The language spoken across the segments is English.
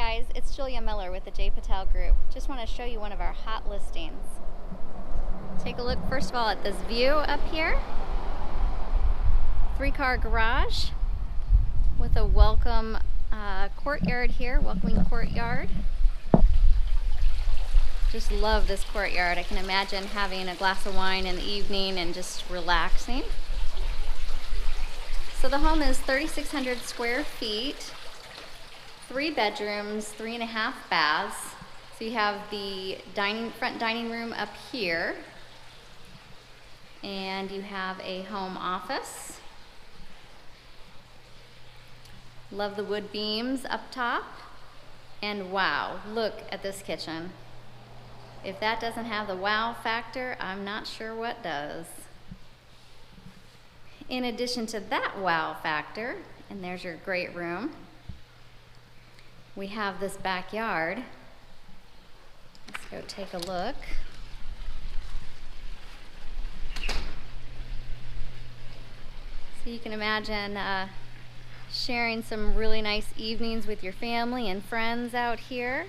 guys, it's Julia Miller with the J. Patel Group. Just want to show you one of our hot listings. Take a look first of all at this view up here. 3-car garage with a welcome courtyard here, welcoming courtyard. Just love this courtyard. I can imagine having a glass of wine in the evening and just relaxing. So the home is 3,600 square feet, 3 bedrooms, 3.5 baths. So you have the front dining room up here, and you have a home office. Love the wood beams up top. And wow, look at this kitchen. If that doesn't have the wow factor, I'm not sure what does. In addition to that wow factor, and there's your great room, we have this backyard. Let's go take a look. So you can imagine sharing some really nice evenings with your family and friends out here.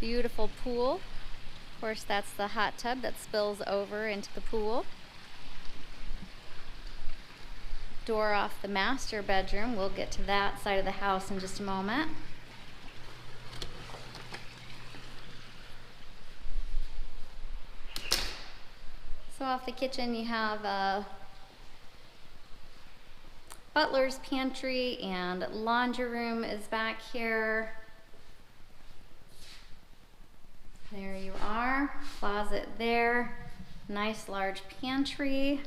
Beautiful pool. Of course, that's the hot tub that spills over into the pool. Door off the master bedroom. We'll get to that side of the house in just a moment. So off the kitchen you have a butler's pantry, and laundry room is back here. There you are, closet there, nice large pantry,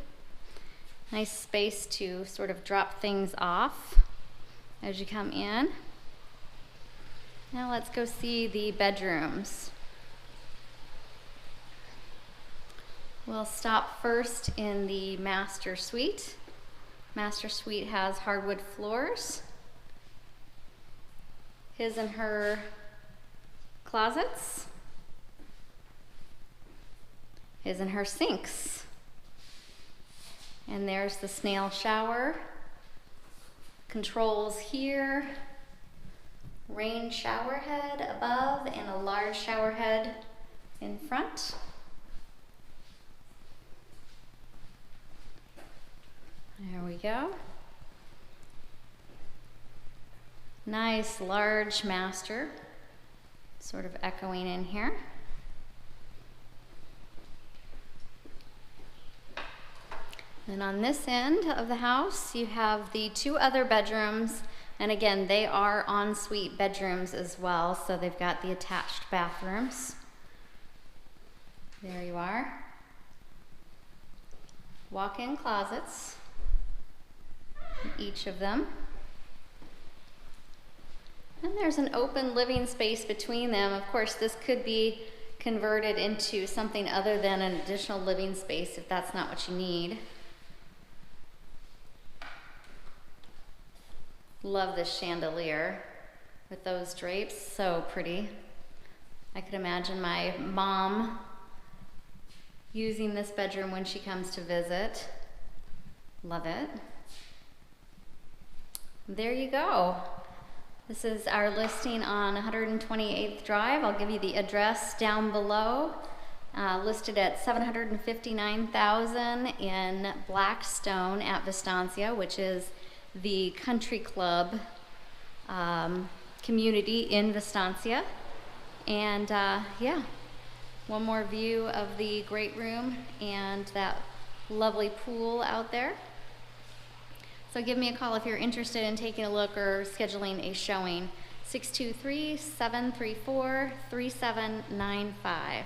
nice space to sort of drop things off as you come in. Now let's go see the bedrooms. We'll stop first in the master suite. Master suite has hardwood floors. His and her closets. His and her sinks. And there's the snail shower. Controls here. Rain shower head above and a large shower head in front. There we go. Nice large master, sort of echoing in here. And on this end of the house, you have the 2 other bedrooms, and again, they are ensuite bedrooms as well, so they've got the attached bathrooms. There you are. Walk-in closets in each of them. And there's an open living space between them. Of course, this could be converted into something other than an additional living space if that's not what you need. Love this chandelier with those drapes, so pretty. I could imagine my mom using this bedroom when she comes to visit. Love it. There you go. This is our listing on 128th Drive. I'll give you the address down below. Listed at $759,000 in Blackstone at Vistancia, which is the country club community in Vistancia. And yeah, one more view of the great room and that lovely pool out there. So give me a call if you're interested in taking a look or scheduling a showing. 623-734-3795.